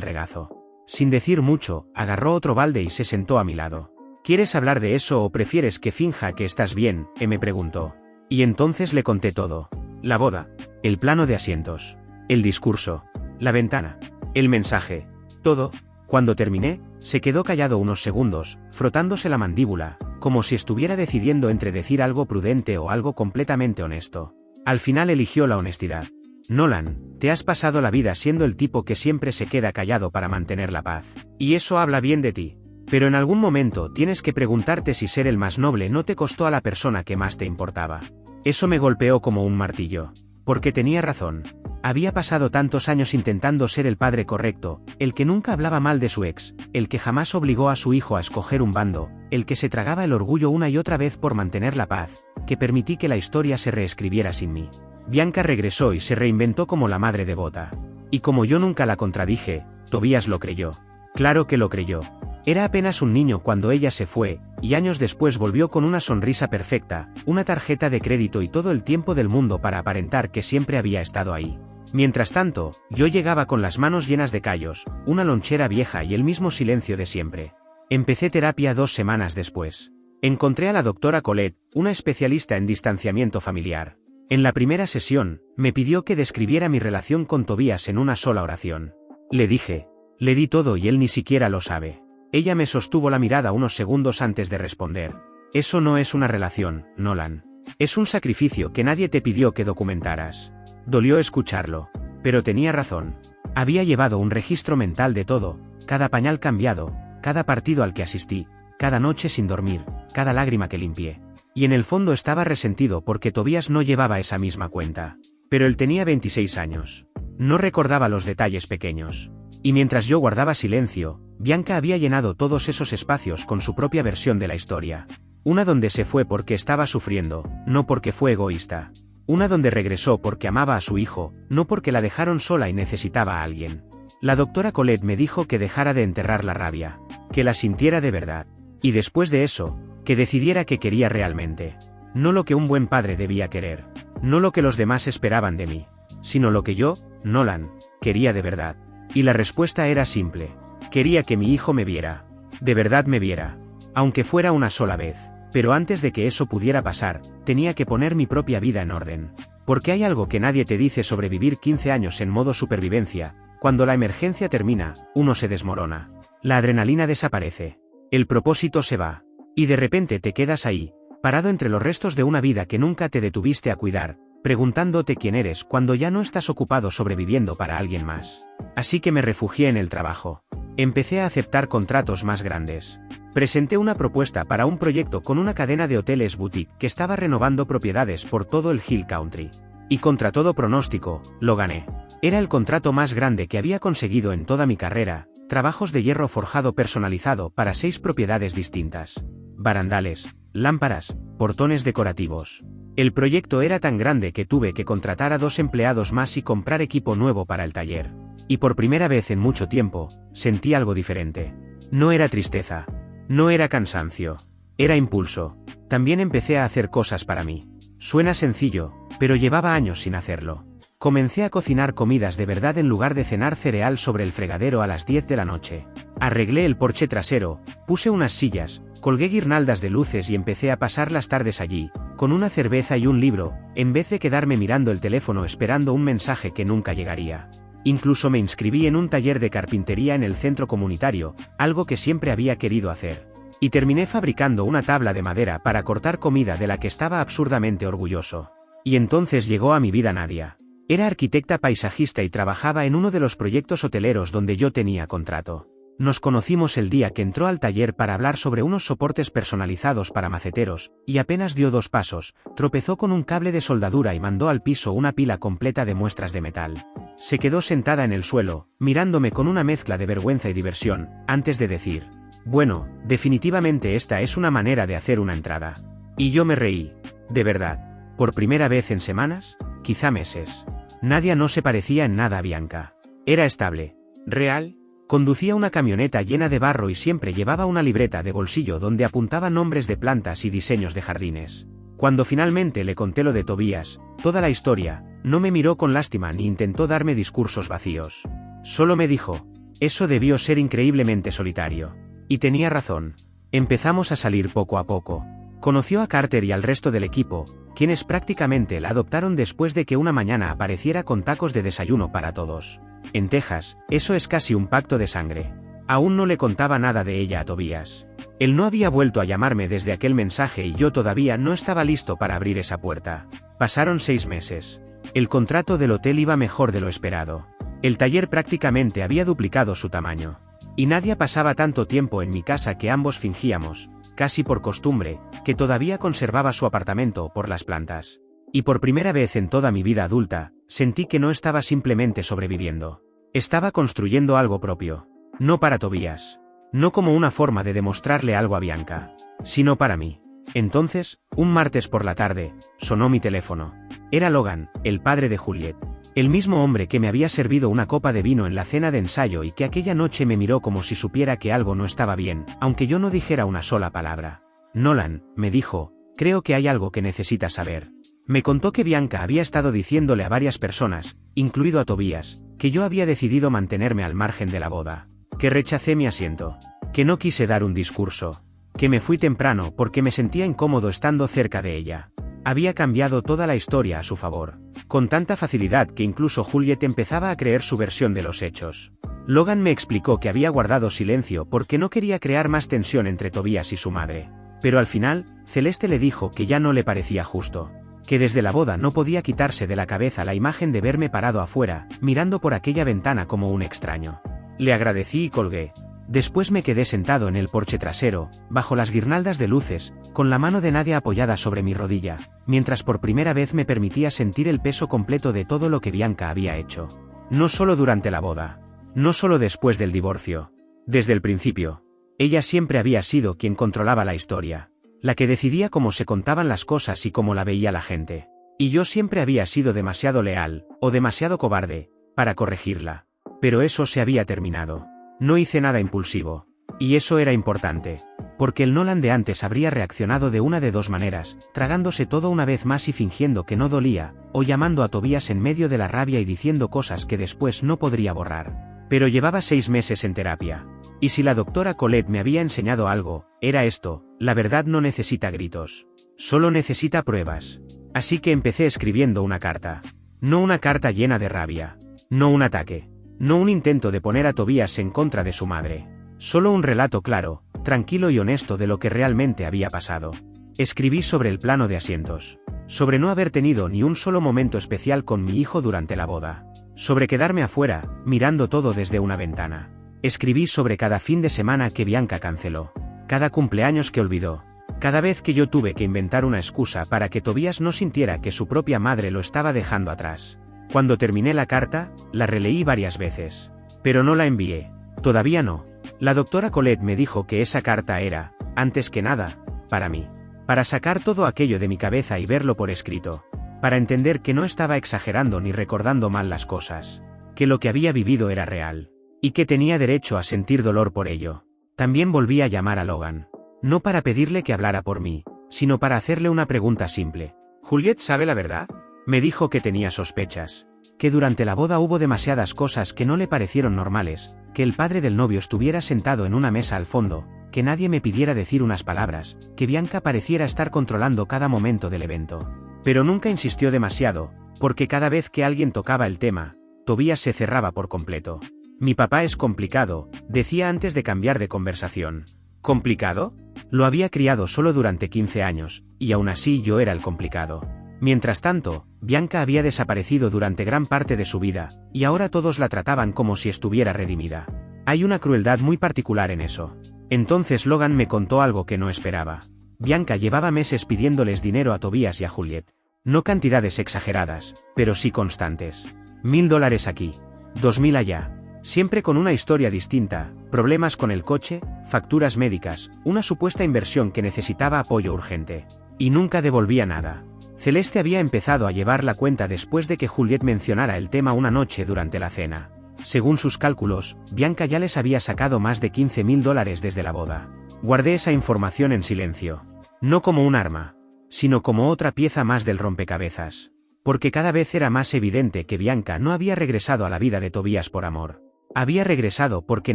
regazo. Sin decir mucho, agarró otro balde y se sentó a mi lado. ¿Quieres hablar de eso o prefieres que finja que estás bien?, me preguntó. Y entonces le conté todo. La boda, el plano de asientos, el discurso, la ventana, el mensaje, todo. Cuando terminé, se quedó callado unos segundos, frotándose la mandíbula, como si estuviera decidiendo entre decir algo prudente o algo completamente honesto. Al final eligió la honestidad. Nolan, te has pasado la vida siendo el tipo que siempre se queda callado para mantener la paz. Y eso habla bien de ti. Pero en algún momento tienes que preguntarte si ser el más noble no te costó a la persona que más te importaba. Eso me golpeó como un martillo. Porque tenía razón. Había pasado tantos años intentando ser el padre correcto, el que nunca hablaba mal de su ex, el que jamás obligó a su hijo a escoger un bando, el que se tragaba el orgullo una y otra vez por mantener la paz, que permití que la historia se reescribiera sin mí. Bianca regresó y se reinventó como la madre devota. Y como yo nunca la contradije, Tobías lo creyó. Claro que lo creyó. Era apenas un niño cuando ella se fue, y años después volvió con una sonrisa perfecta, una tarjeta de crédito y todo el tiempo del mundo para aparentar que siempre había estado ahí. Mientras tanto, yo llegaba con las manos llenas de callos, una lonchera vieja y el mismo silencio de siempre. Empecé terapia 2 semanas después. Encontré a la doctora Colette, una especialista en distanciamiento familiar. En la primera sesión, me pidió que describiera mi relación con Tobías en una sola oración. Le dije. Le di todo y él ni siquiera lo sabe. Ella me sostuvo la mirada unos segundos antes de responder. Eso no es una relación, Nolan. Es un sacrificio que nadie te pidió que documentaras. Dolió escucharlo. Pero tenía razón. Había llevado un registro mental de todo, cada pañal cambiado, cada partido al que asistí, cada noche sin dormir, cada lágrima que limpié. Y en el fondo estaba resentido porque Tobías no llevaba esa misma cuenta. Pero él tenía 26 años. No recordaba los detalles pequeños. Y mientras yo guardaba silencio, Bianca había llenado todos esos espacios con su propia versión de la historia. Una donde se fue porque estaba sufriendo, no porque fue egoísta. Una donde regresó porque amaba a su hijo, no porque la dejaron sola y necesitaba a alguien. La doctora Colette me dijo que dejara de enterrar la rabia, que la sintiera de verdad. Y después de eso, que decidiera qué quería realmente. No lo que un buen padre debía querer. No lo que los demás esperaban de mí. Sino lo que yo, Nolan, quería de verdad. Y la respuesta era simple. Quería que mi hijo me viera. De verdad me viera. Aunque fuera una sola vez. Pero antes de que eso pudiera pasar, tenía que poner mi propia vida en orden. Porque hay algo que nadie te dice sobre vivir 15 años en modo supervivencia. Cuando la emergencia termina, uno se desmorona. La adrenalina desaparece. El propósito se va. Y de repente te quedas ahí, parado entre los restos de una vida que nunca te detuviste a cuidar, preguntándote quién eres cuando ya no estás ocupado sobreviviendo para alguien más. Así que me refugié en el trabajo. Empecé a aceptar contratos más grandes. Presenté una propuesta para un proyecto con una cadena de hoteles boutique que estaba renovando propiedades por todo el Hill Country. Y contra todo pronóstico, lo gané. Era el contrato más grande que había conseguido en toda mi carrera, trabajos de hierro forjado personalizado para 6 propiedades distintas. Barandales, lámparas, portones decorativos. El proyecto era tan grande que tuve que contratar a 2 empleados más y comprar equipo nuevo para el taller. Y por primera vez en mucho tiempo, sentí algo diferente. No era tristeza. No era cansancio. Era impulso. También empecé a hacer cosas para mí. Suena sencillo, pero llevaba años sin hacerlo. Comencé a cocinar comidas de verdad en lugar de cenar cereal sobre el fregadero a las 10 de la noche. Arreglé el porche trasero, puse unas sillas, colgué guirnaldas de luces y empecé a pasar las tardes allí, con una cerveza y un libro, en vez de quedarme mirando el teléfono esperando un mensaje que nunca llegaría. Incluso me inscribí en un taller de carpintería en el centro comunitario, algo que siempre había querido hacer. Y terminé fabricando una tabla de madera para cortar comida de la que estaba absurdamente orgulloso. Y entonces llegó a mi vida Nadia. Era arquitecta paisajista y trabajaba en uno de los proyectos hoteleros donde yo tenía contrato. Nos conocimos el día que entró al taller para hablar sobre unos soportes personalizados para maceteros, y apenas dio 2 pasos, tropezó con un cable de soldadura y mandó al piso una pila completa de muestras de metal. Se quedó sentada en el suelo, mirándome con una mezcla de vergüenza y diversión, antes de decir: bueno, definitivamente esta es una manera de hacer una entrada. Y yo me reí. De verdad. Por primera vez en semanas, quizá meses. Nadia no se parecía en nada a Bianca. Era estable. Real. Conducía una camioneta llena de barro y siempre llevaba una libreta de bolsillo donde apuntaba nombres de plantas y diseños de jardines. Cuando finalmente le conté lo de Tobías, toda la historia, no me miró con lástima ni intentó darme discursos vacíos. Solo me dijo: eso debió ser increíblemente solitario. Y tenía razón. Empezamos a salir poco a poco. Conoció a Carter y al resto del equipo, quienes prácticamente la adoptaron después de que una mañana apareciera con tacos de desayuno para todos. En Texas, eso es casi un pacto de sangre. Aún no le contaba nada de ella a Tobías. Él no había vuelto a llamarme desde aquel mensaje y yo todavía no estaba listo para abrir esa puerta. Pasaron 6 meses. El contrato del hotel iba mejor de lo esperado. El taller prácticamente había duplicado su tamaño. Y nadie pasaba tanto tiempo en mi casa que ambos fingíamos, casi por costumbre, que todavía conservaba su apartamento por las plantas. Y por primera vez en toda mi vida adulta, sentí que no estaba simplemente sobreviviendo. Estaba construyendo algo propio. No para Tobías. No como una forma de demostrarle algo a Bianca, sino para mí. Entonces, un martes por la tarde, sonó mi teléfono. Era Logan, el padre de Juliet. El mismo hombre que me había servido una copa de vino en la cena de ensayo y que aquella noche me miró como si supiera que algo no estaba bien, aunque yo no dijera una sola palabra. Nolan, me dijo, creo que hay algo que necesitas saber. Me contó que Bianca había estado diciéndole a varias personas, incluido a Tobías, que yo había decidido mantenerme al margen de la boda. Que rechacé mi asiento. Que no quise dar un discurso. Que me fui temprano porque me sentía incómodo estando cerca de ella. Había cambiado toda la historia a su favor. Con tanta facilidad que incluso Juliet empezaba a creer su versión de los hechos. Logan me explicó que había guardado silencio porque no quería crear más tensión entre Tobías y su madre. Pero al final, Celeste le dijo que ya no le parecía justo. Que desde la boda no podía quitarse de la cabeza la imagen de verme parado afuera, mirando por aquella ventana como un extraño. Le agradecí y colgué. Después me quedé sentado en el porche trasero, bajo las guirnaldas de luces, con la mano de Nadia apoyada sobre mi rodilla, mientras por primera vez me permitía sentir el peso completo de todo lo que Bianca había hecho. No solo durante la boda. No solo después del divorcio. Desde el principio. Ella siempre había sido quien controlaba la historia. La que decidía cómo se contaban las cosas y cómo la veía la gente. Y yo siempre había sido demasiado leal, o demasiado cobarde, para corregirla. Pero eso se había terminado. No hice nada impulsivo. Y eso era importante. Porque el Nolan de antes habría reaccionado de una de dos maneras, tragándose todo una vez más y fingiendo que no dolía, o llamando a Tobías en medio de la rabia y diciendo cosas que después no podría borrar. Pero llevaba 6 meses en terapia. Y si la doctora Colette me había enseñado algo, era esto: la verdad no necesita gritos. Solo necesita pruebas. Así que empecé escribiendo una carta. No una carta llena de rabia. No un ataque. No un intento de poner a Tobías en contra de su madre. Solo un relato claro, tranquilo y honesto de lo que realmente había pasado. Escribí sobre el plano de asientos. Sobre no haber tenido ni un solo momento especial con mi hijo durante la boda. Sobre quedarme afuera, mirando todo desde una ventana. Escribí sobre cada fin de semana que Bianca canceló. Cada cumpleaños que olvidó. Cada vez que yo tuve que inventar una excusa para que Tobías no sintiera que su propia madre lo estaba dejando atrás. Cuando terminé la carta, la releí varias veces. Pero no la envié. Todavía no. La doctora Colette me dijo que esa carta era, antes que nada, para mí. Para sacar todo aquello de mi cabeza y verlo por escrito. Para entender que no estaba exagerando ni recordando mal las cosas. Que lo que había vivido era real. Y que tenía derecho a sentir dolor por ello. También volví a llamar a Logan. No para pedirle que hablara por mí, sino para hacerle una pregunta simple. ¿Juliet sabe la verdad? Me dijo que tenía sospechas. Que durante la boda hubo demasiadas cosas que no le parecieron normales, que el padre del novio estuviera sentado en una mesa al fondo, que nadie me pidiera decir unas palabras, que Bianca pareciera estar controlando cada momento del evento. Pero nunca insistió demasiado, porque cada vez que alguien tocaba el tema, Tobías se cerraba por completo. Mi papá es complicado, decía antes de cambiar de conversación. ¿Complicado? Lo había criado solo durante 15 años, y aún así yo era el complicado. Mientras tanto, Bianca había desaparecido durante gran parte de su vida, y ahora todos la trataban como si estuviera redimida. Hay una crueldad muy particular en eso. Entonces Logan me contó algo que no esperaba. Bianca llevaba meses pidiéndoles dinero a Tobías y a Juliet. No cantidades exageradas, pero sí constantes. $1000 aquí. 2000 allá. Siempre con una historia distinta, problemas con el coche, facturas médicas, una supuesta inversión que necesitaba apoyo urgente. Y nunca devolvía nada. Celeste había empezado a llevar la cuenta después de que Juliet mencionara el tema una noche durante la cena. Según sus cálculos, Bianca ya les había sacado más de $15,000 desde la boda. Guardé esa información en silencio. No como un arma, sino como otra pieza más del rompecabezas. Porque cada vez era más evidente que Bianca no había regresado a la vida de Tobías por amor. Había regresado porque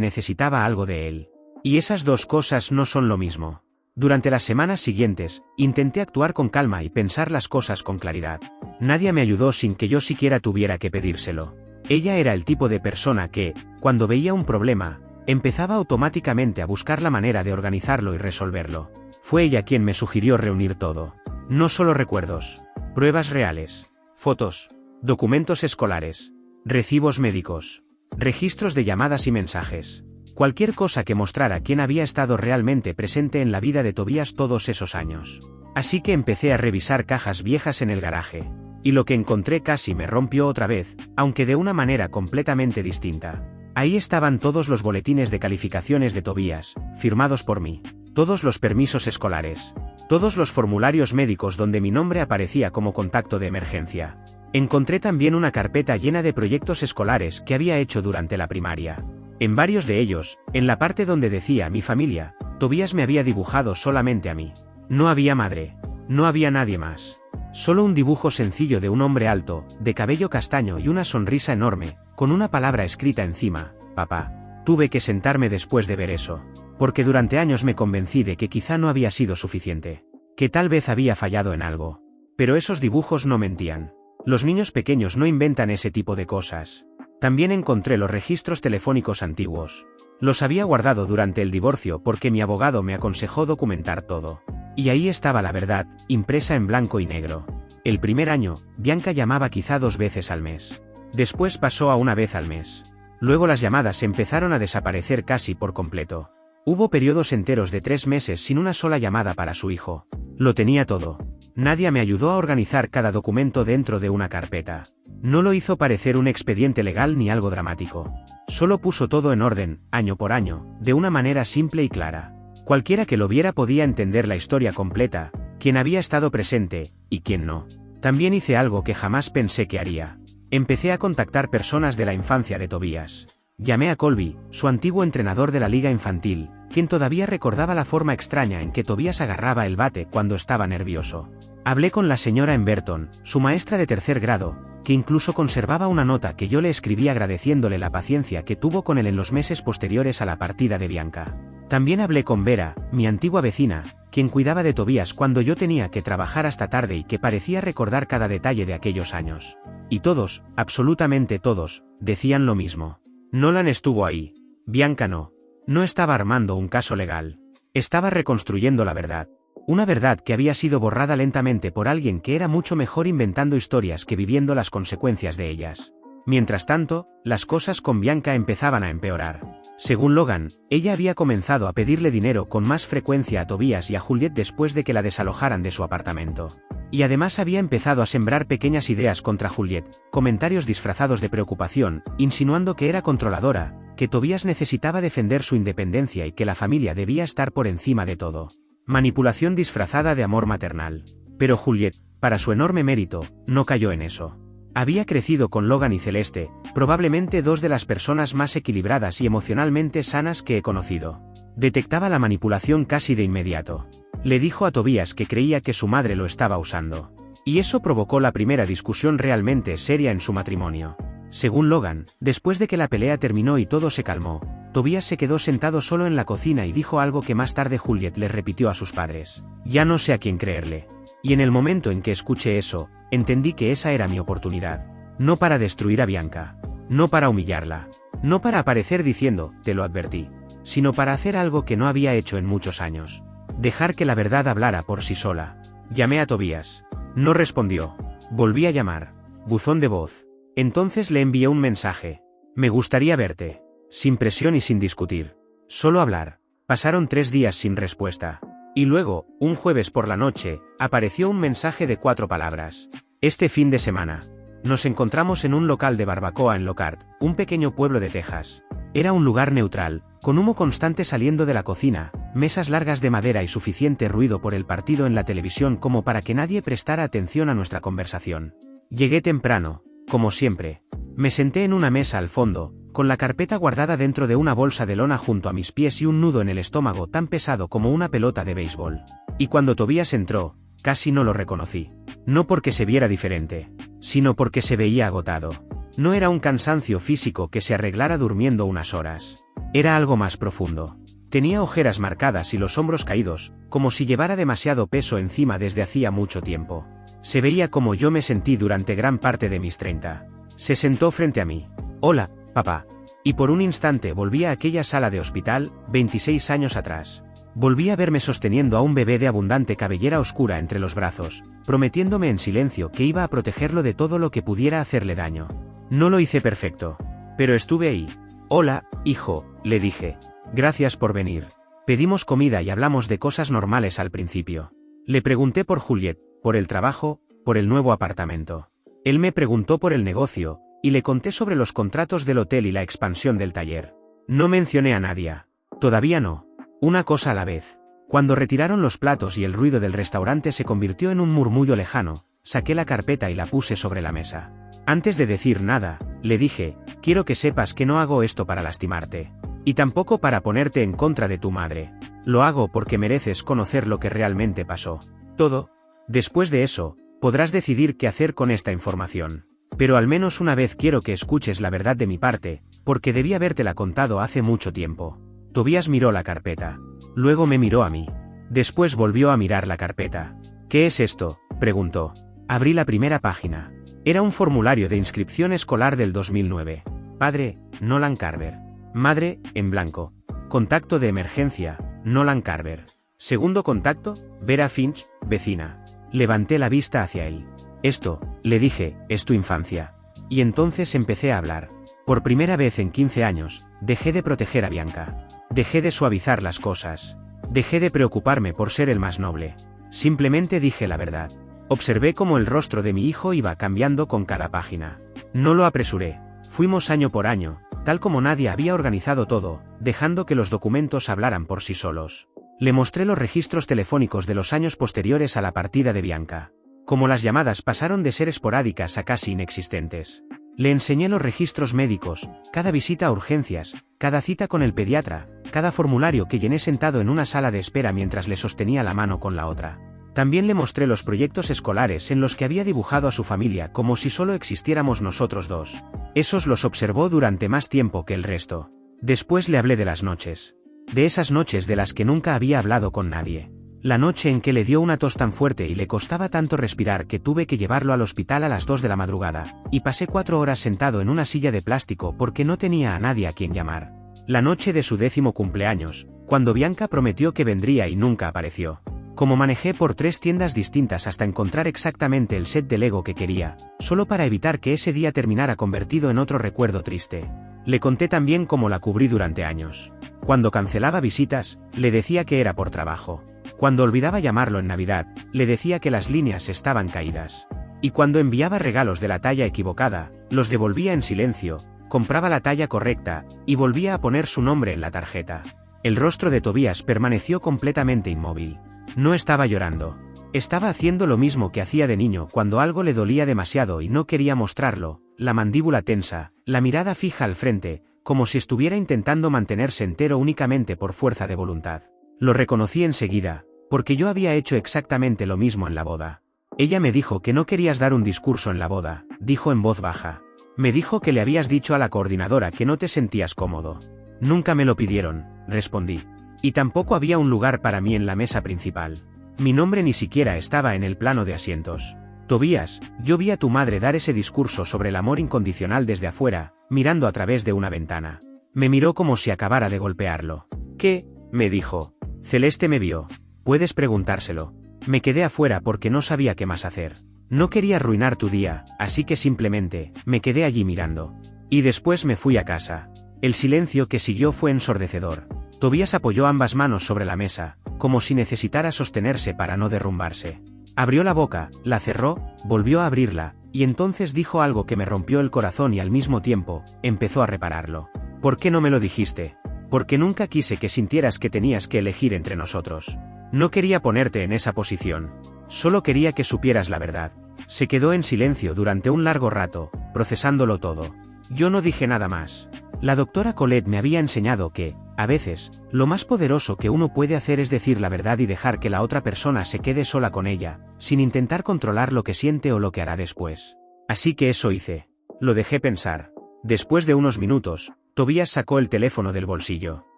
necesitaba algo de él. Y esas dos cosas no son lo mismo. Durante las semanas siguientes, intenté actuar con calma y pensar las cosas con claridad. Nadie me ayudó sin que yo siquiera tuviera que pedírselo. Ella era el tipo de persona que, cuando veía un problema, empezaba automáticamente a buscar la manera de organizarlo y resolverlo. Fue ella quien me sugirió reunir todo. No solo recuerdos, pruebas reales, fotos, documentos escolares, recibos médicos, registros de llamadas y mensajes. Cualquier cosa que mostrara quién había estado realmente presente en la vida de Tobías todos esos años. Así que empecé a revisar cajas viejas en el garaje. Y lo que encontré casi me rompió otra vez, aunque de una manera completamente distinta. Ahí estaban todos los boletines de calificaciones de Tobías, firmados por mí. Todos los permisos escolares. Todos los formularios médicos donde mi nombre aparecía como contacto de emergencia. Encontré también una carpeta llena de proyectos escolares que había hecho durante la primaria. En varios de ellos, en la parte donde decía mi familia, Tobías me había dibujado solamente a mí. No había madre. No había nadie más. Solo un dibujo sencillo de un hombre alto, de cabello castaño y una sonrisa enorme, con una palabra escrita encima, papá. Tuve que sentarme después de ver eso. Porque durante años me convencí de que quizá no había sido suficiente. Que tal vez había fallado en algo. Pero esos dibujos no mentían. Los niños pequeños no inventan ese tipo de cosas. También encontré los registros telefónicos antiguos. Los había guardado durante el divorcio porque mi abogado me aconsejó documentar todo. Y ahí estaba la verdad, impresa en blanco y negro. El primer año, Bianca llamaba quizá 2 veces al mes. Después pasó a 1 vez al mes. Luego las llamadas empezaron a desaparecer casi por completo. Hubo periodos enteros de 3 meses sin una sola llamada para su hijo. Lo tenía todo. Nadie me ayudó a organizar cada documento dentro de una carpeta. No lo hizo parecer un expediente legal ni algo dramático. Solo puso todo en orden, año por año, de una manera simple y clara. Cualquiera que lo viera podía entender la historia completa, quién había estado presente, y quién no. También hice algo que jamás pensé que haría. Empecé a contactar personas de la infancia de Tobías. Llamé a Colby, su antiguo entrenador de la liga infantil, quien todavía recordaba la forma extraña en que Tobías agarraba el bate cuando estaba nervioso. Hablé con la señora Emberton, su maestra de 3er grado, que incluso conservaba una nota que yo le escribí agradeciéndole la paciencia que tuvo con él en los meses posteriores a la partida de Bianca. También hablé con Vera, mi antigua vecina, quien cuidaba de Tobías cuando yo tenía que trabajar hasta tarde y que parecía recordar cada detalle de aquellos años. Y todos, absolutamente todos, decían lo mismo. Nolan estuvo ahí. Bianca no. No estaba armando un caso legal. Estaba reconstruyendo la verdad. Una verdad que había sido borrada lentamente por alguien que era mucho mejor inventando historias que viviendo las consecuencias de ellas. Mientras tanto, las cosas con Bianca empezaban a empeorar. Según Logan, ella había comenzado a pedirle dinero con más frecuencia a Tobías y a Juliet después de que la desalojaran de su apartamento. Y además había empezado a sembrar pequeñas ideas contra Juliet, comentarios disfrazados de preocupación, insinuando que era controladora, que Tobías necesitaba defender su independencia y que la familia debía estar por encima de todo. Manipulación disfrazada de amor maternal. Pero Juliet, para su enorme mérito, no cayó en eso. Había crecido con Logan y Celeste, probablemente 2 de las personas más equilibradas y emocionalmente sanas que he conocido. Detectaba la manipulación casi de inmediato. Le dijo a Tobías que creía que su madre lo estaba usando. Y eso provocó la primera discusión realmente seria en su matrimonio. Según Logan, después de que la pelea terminó y todo se calmó, Tobías se quedó sentado solo en la cocina y dijo algo que más tarde Juliet le repitió a sus padres. Ya no sé a quién creerle. Y en el momento en que escuché eso, entendí que esa era mi oportunidad. No para destruir a Bianca. No para humillarla. No para aparecer diciendo, te lo advertí. Sino para hacer algo que no había hecho en muchos años. Dejar que la verdad hablara por sí sola. Llamé a Tobías. No respondió. Volví a llamar. Buzón de voz. Entonces le envié un mensaje. Me gustaría verte. Sin presión y sin discutir. Solo hablar. Pasaron 3 días sin respuesta. Y luego, un jueves por la noche, apareció un mensaje de 4 palabras. Este fin de semana. Nos encontramos en un local de barbacoa en Lockhart, un pequeño pueblo de Texas. Era un lugar neutral, con humo constante saliendo de la cocina, mesas largas de madera y suficiente ruido por el partido en la televisión como para que nadie prestara atención a nuestra conversación. Llegué temprano, como siempre. Me senté en una mesa al fondo, con la carpeta guardada dentro de una bolsa de lona junto a mis pies y un nudo en el estómago tan pesado como una pelota de béisbol. Y cuando Tobías entró, casi no lo reconocí. No porque se viera diferente, sino porque se veía agotado. No era un cansancio físico que se arreglara durmiendo unas horas. Era algo más profundo. Tenía ojeras marcadas y los hombros caídos, como si llevara demasiado peso encima desde hacía mucho tiempo. Se veía como yo me sentí durante gran parte de mis 30. Se sentó frente a mí. «Hola, papá». Y por un instante volví a aquella sala de hospital, 26 años atrás. Volví a verme sosteniendo a un bebé de abundante cabellera oscura entre los brazos, prometiéndome en silencio que iba a protegerlo de todo lo que pudiera hacerle daño. No lo hice perfecto, pero estuve ahí. «Hola, hijo», le dije. «Gracias por venir». Pedimos comida y hablamos de cosas normales al principio. Le pregunté por Juliet, por el trabajo, por el nuevo apartamento. Él me preguntó por el negocio, y le conté sobre los contratos del hotel y la expansión del taller. No mencioné a Nadia. Todavía no. Una cosa a la vez. Cuando retiraron los platos y el ruido del restaurante se convirtió en un murmullo lejano, saqué la carpeta y la puse sobre la mesa. Antes de decir nada, le dije: «Quiero que sepas que no hago esto para lastimarte. Y tampoco para ponerte en contra de tu madre. Lo hago porque mereces conocer lo que realmente pasó. Todo. Después de eso, podrás decidir qué hacer con esta información. Pero al menos una vez quiero que escuches la verdad de mi parte, porque debí habértela contado hace mucho tiempo». Tobías miró la carpeta. Luego me miró a mí. Después volvió a mirar la carpeta. «¿Qué es esto?», preguntó. Abrí la primera página. Era un formulario de inscripción escolar del 2009. Padre: Nolan Carver. Madre: en blanco. Contacto de emergencia: Nolan Carver. Segundo contacto: Vera Finch, vecina. Levanté la vista hacia él. «Esto», le dije, «es tu infancia». Y entonces empecé a hablar. Por primera vez en 15 años, dejé de proteger a Bianca. Dejé de suavizar las cosas. Dejé de preocuparme por ser el más noble. Simplemente dije la verdad. Observé cómo el rostro de mi hijo iba cambiando con cada página. No lo apresuré. Fuimos año por año, tal como Nadia había organizado todo, dejando que los documentos hablaran por sí solos. Le mostré los registros telefónicos de los años posteriores a la partida de Bianca. Como las llamadas pasaron de ser esporádicas a casi inexistentes. Le enseñé los registros médicos, cada visita a urgencias, cada cita con el pediatra, cada formulario que llené sentado en una sala de espera mientras le sostenía la mano con la otra. También le mostré los proyectos escolares en los que había dibujado a su familia como si solo existiéramos nosotros dos. Esos los observó durante más tiempo que el resto. Después le hablé de las noches. De esas noches de las que nunca había hablado con nadie. La noche en que le dio una tos tan fuerte y le costaba tanto respirar que tuve que llevarlo al hospital a las 2 de la madrugada, y pasé 4 horas sentado en una silla de plástico porque no tenía a nadie a quien llamar. La noche de su 10º cumpleaños, cuando Bianca prometió que vendría y nunca apareció. Como manejé por 3 tiendas distintas hasta encontrar exactamente el set de Lego que quería, solo para evitar que ese día terminara convertido en otro recuerdo triste. Le conté también cómo la cubrí durante años. Cuando cancelaba visitas, le decía que era por trabajo. Cuando olvidaba llamarlo en Navidad, le decía que las líneas estaban caídas. Y cuando enviaba regalos de la talla equivocada, los devolvía en silencio, compraba la talla correcta, y volvía a poner su nombre en la tarjeta. El rostro de Tobías permaneció completamente inmóvil. No estaba llorando. Estaba haciendo lo mismo que hacía de niño cuando algo le dolía demasiado y no quería mostrarlo, la mandíbula tensa, la mirada fija al frente, como si estuviera intentando mantenerse entero únicamente por fuerza de voluntad. Lo reconocí enseguida, porque yo había hecho exactamente lo mismo en la boda. Ella me dijo que no querías dar un discurso en la boda, dijo en voz baja. Me dijo que le habías dicho a la coordinadora que no te sentías cómodo. Nunca me lo pidieron, respondí. Y tampoco había un lugar para mí en la mesa principal. Mi nombre ni siquiera estaba en el plano de asientos. Tobías, yo vi a tu madre dar ese discurso sobre el amor incondicional desde afuera, mirando a través de una ventana. Me miró como si acabara de golpearlo. ¿Qué?, me dijo. Celeste me vio. Puedes preguntárselo. Me quedé afuera porque no sabía qué más hacer. No quería arruinar tu día, así que simplemente, me quedé allí mirando. Y después me fui a casa. El silencio que siguió fue ensordecedor. Tobías apoyó ambas manos sobre la mesa, como si necesitara sostenerse para no derrumbarse. Abrió la boca, la cerró, volvió a abrirla, y entonces dijo algo que me rompió el corazón y al mismo tiempo, empezó a repararlo. ¿Por qué no me lo dijiste? Porque nunca quise que sintieras que tenías que elegir entre nosotros. No quería ponerte en esa posición. Solo quería que supieras la verdad. Se quedó en silencio durante un largo rato, procesándolo todo. Yo no dije nada más. La doctora Colette me había enseñado que, a veces, lo más poderoso que uno puede hacer es decir la verdad y dejar que la otra persona se quede sola con ella, sin intentar controlar lo que siente o lo que hará después. Así que eso hice. Lo dejé pensar. Después de unos minutos, Tobías sacó el teléfono del bolsillo.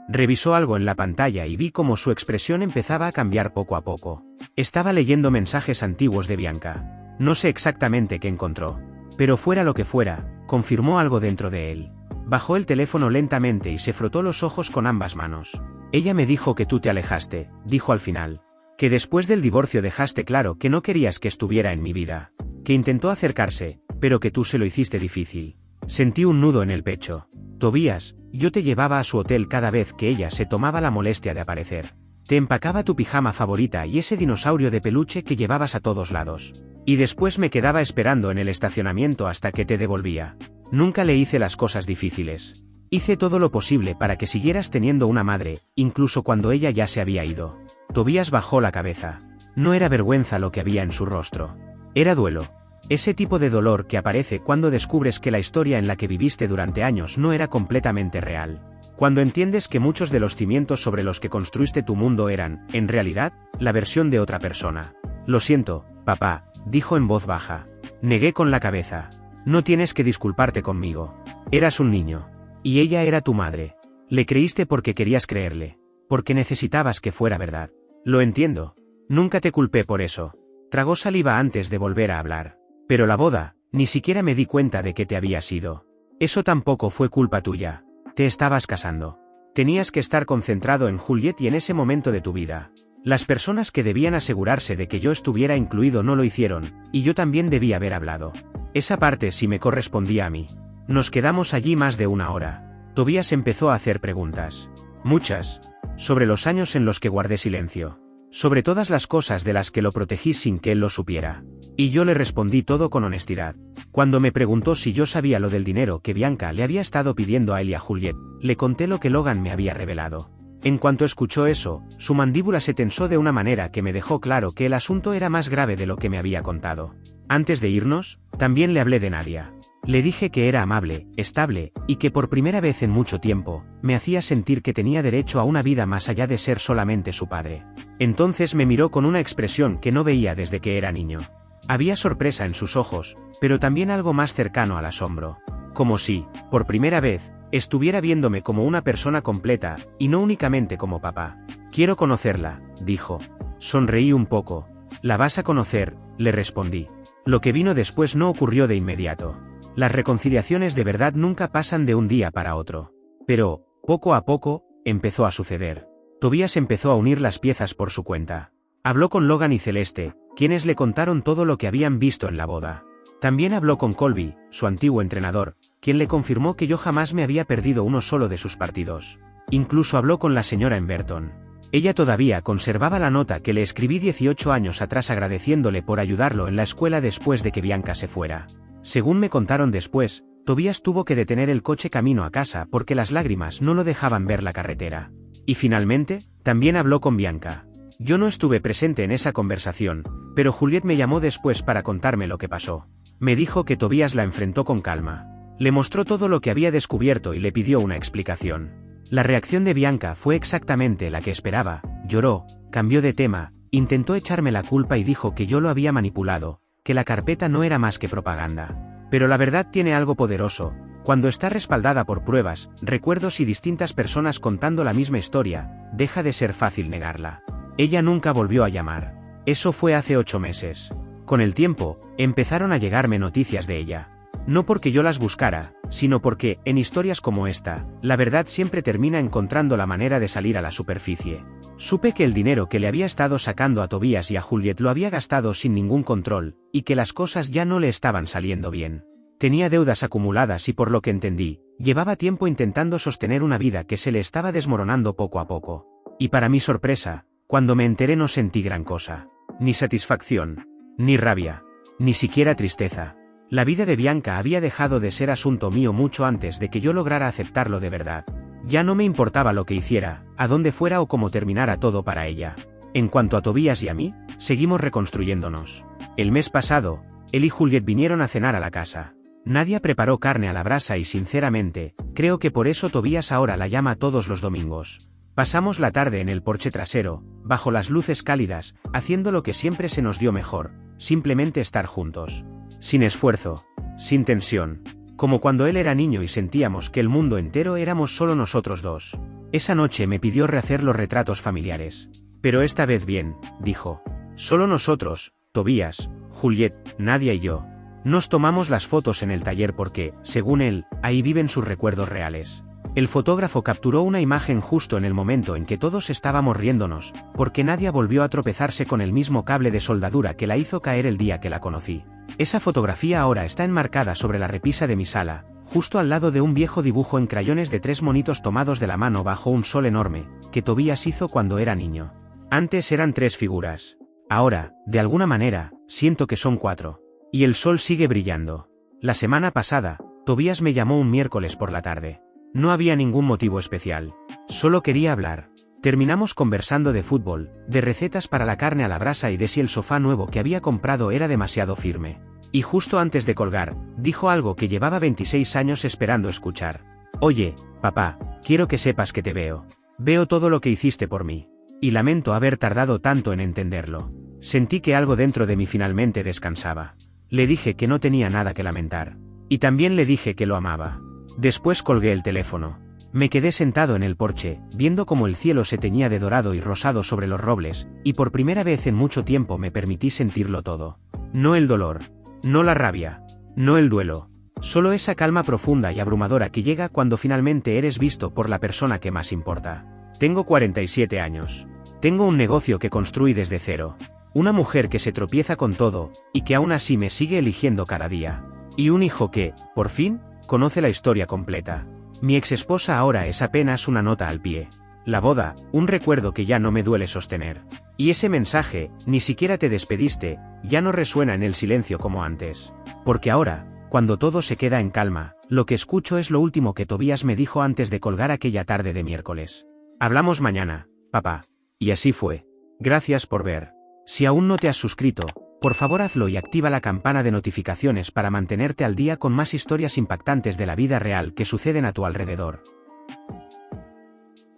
Revisó algo en la pantalla y vi cómo su expresión empezaba a cambiar poco a poco. Estaba leyendo mensajes antiguos de Bianca. No sé exactamente qué encontró. Pero fuera lo que fuera, confirmó algo dentro de él. Bajó el teléfono lentamente y se frotó los ojos con ambas manos. Ella me dijo que tú te alejaste, dijo al final. Que después del divorcio dejaste claro que no querías que estuviera en mi vida. Que intentó acercarse, pero que tú se lo hiciste difícil. Sentí un nudo en el pecho. Tobías, yo te llevaba a su hotel cada vez que ella se tomaba la molestia de aparecer. Te empacaba tu pijama favorita y ese dinosaurio de peluche que llevabas a todos lados. Y después me quedaba esperando en el estacionamiento hasta que te devolvía. Nunca le hice las cosas difíciles. Hice todo lo posible para que siguieras teniendo una madre, incluso cuando ella ya se había ido. Tobías bajó la cabeza. No era vergüenza lo que había en su rostro. Era duelo. Ese tipo de dolor que aparece cuando descubres que la historia en la que viviste durante años no era completamente real. Cuando entiendes que muchos de los cimientos sobre los que construiste tu mundo eran, en realidad, la versión de otra persona. Lo siento, papá, dijo en voz baja. Negué con la cabeza. No tienes que disculparte conmigo. Eras un niño. Y ella era tu madre. Le creíste porque querías creerle. Porque necesitabas que fuera verdad. Lo entiendo. Nunca te culpé por eso. Tragó saliva antes de volver a hablar. Pero la boda, ni siquiera me di cuenta de que te habías ido. Eso tampoco fue culpa tuya. Te estabas casando. Tenías que estar concentrado en Juliet y en ese momento de tu vida. Las personas que debían asegurarse de que yo estuviera incluido no lo hicieron, y yo también debía haber hablado. Esa parte sí me correspondía a mí. Nos quedamos allí más de una hora. Tobías empezó a hacer preguntas. Muchas. Sobre los años en los que guardé silencio. Sobre todas las cosas de las que lo protegí sin que él lo supiera. Y yo le respondí todo con honestidad. Cuando me preguntó si yo sabía lo del dinero que Bianca le había estado pidiendo a él y a Juliet, le conté lo que Logan me había revelado. En cuanto escuchó eso, su mandíbula se tensó de una manera que me dejó claro que el asunto era más grave de lo que me había contado. Antes de irnos, también le hablé de Nadia. Le dije que era amable, estable, y que por primera vez en mucho tiempo, me hacía sentir que tenía derecho a una vida más allá de ser solamente su padre. Entonces me miró con una expresión que no veía desde que era niño. Había sorpresa en sus ojos, pero también algo más cercano al asombro. Como si, por primera vez, estuviera viéndome como una persona completa, y no únicamente como papá. Quiero conocerla, dijo. Sonreí un poco. La vas a conocer, le respondí. Lo que vino después no ocurrió de inmediato. Las reconciliaciones de verdad nunca pasan de un día para otro. Pero, poco a poco, empezó a suceder. Tobías empezó a unir las piezas por su cuenta. Habló con Logan y Celeste, quienes le contaron todo lo que habían visto en la boda. También habló con Colby, su antiguo entrenador, quien le confirmó que yo jamás me había perdido uno solo de sus partidos. Incluso habló con la señora Emberton. Ella todavía conservaba la nota que le escribí 18 años atrás agradeciéndole por ayudarlo en la escuela después de que Bianca se fuera. Según me contaron después, Tobías tuvo que detener el coche camino a casa porque las lágrimas no lo dejaban ver la carretera. Y finalmente, también habló con Bianca. Yo no estuve presente en esa conversación, pero Juliet me llamó después para contarme lo que pasó. Me dijo que Tobías la enfrentó con calma. Le mostró todo lo que había descubierto y le pidió una explicación. La reacción de Bianca fue exactamente la que esperaba. Lloró, cambió de tema, intentó echarme la culpa y dijo que yo lo había manipulado, que la carpeta no era más que propaganda. Pero la verdad tiene algo poderoso. Cuando está respaldada por pruebas, recuerdos y distintas personas contando la misma historia, deja de ser fácil negarla. Ella nunca volvió a llamar. Eso fue hace 8 meses. Con el tiempo, empezaron a llegarme noticias de ella. No porque yo las buscara, sino porque, en historias como esta, la verdad siempre termina encontrando la manera de salir a la superficie. Supe que el dinero que le había estado sacando a Tobías y a Juliet lo había gastado sin ningún control, y que las cosas ya no le estaban saliendo bien. Tenía deudas acumuladas y por lo que entendí, llevaba tiempo intentando sostener una vida que se le estaba desmoronando poco a poco. Y para mi sorpresa, cuando me enteré no sentí gran cosa. Ni satisfacción, ni rabia, ni siquiera tristeza. La vida de Bianca había dejado de ser asunto mío mucho antes de que yo lograra aceptarlo de verdad. Ya no me importaba lo que hiciera, a dónde fuera o cómo terminara todo para ella. En cuanto a Tobías y a mí, seguimos reconstruyéndonos. El mes pasado, él y Juliet vinieron a cenar a la casa. Nadia preparó carne a la brasa y sinceramente, creo que por eso Tobías ahora la llama todos los domingos. Pasamos la tarde en el porche trasero, bajo las luces cálidas, haciendo lo que siempre se nos dio mejor, simplemente estar juntos. Sin esfuerzo, sin tensión. Como cuando él era niño y sentíamos que el mundo entero éramos solo nosotros dos. Esa noche me pidió rehacer los retratos familiares. Pero esta vez bien, dijo. Solo nosotros, Tobías, Juliet, Nadia y yo. Nos tomamos las fotos en el taller porque, según él, ahí viven sus recuerdos reales. El fotógrafo capturó una imagen justo en el momento en que todos estábamos riéndonos, porque Nadia volvió a tropezarse con el mismo cable de soldadura que la hizo caer el día que la conocí. Esa fotografía ahora está enmarcada sobre la repisa de mi sala, justo al lado de un viejo dibujo en crayones de 3 monitos tomados de la mano bajo un sol enorme, que Tobías hizo cuando era niño. Antes eran 3 figuras. Ahora, de alguna manera, siento que son 4. Y el sol sigue brillando. La semana pasada, Tobías me llamó un miércoles por la tarde. No había ningún motivo especial. Solo quería hablar. Terminamos conversando de fútbol, de recetas para la carne a la brasa y de si el sofá nuevo que había comprado era demasiado firme. Y justo antes de colgar, dijo algo que llevaba 26 años esperando escuchar. Oye, papá, quiero que sepas que te veo. Veo todo lo que hiciste por mí. Y lamento haber tardado tanto en entenderlo. Sentí que algo dentro de mí finalmente descansaba. Le dije que no tenía nada que lamentar. Y también le dije que lo amaba. Después colgué el teléfono. Me quedé sentado en el porche, viendo cómo el cielo se teñía de dorado y rosado sobre los robles, y por primera vez en mucho tiempo me permití sentirlo todo. No el dolor. No la rabia. No el duelo. Solo esa calma profunda y abrumadora que llega cuando finalmente eres visto por la persona que más importa. Tengo 47 años. Tengo un negocio que construí desde cero. Una mujer que se tropieza con todo, y que aún así me sigue eligiendo cada día. Y un hijo que, por fin, conoce la historia completa. Mi exesposa ahora es apenas una nota al pie. La boda, un recuerdo que ya no me duele sostener. Y ese mensaje, ni siquiera te despediste, ya no resuena en el silencio como antes. Porque ahora, cuando todo se queda en calma, lo que escucho es lo último que Tobías me dijo antes de colgar aquella tarde de miércoles. Hablamos mañana, papá. Y así fue. Gracias por ver. Si aún no te has suscrito, por favor hazlo y activa la campana de notificaciones para mantenerte al día con más historias impactantes de la vida real que suceden a tu alrededor.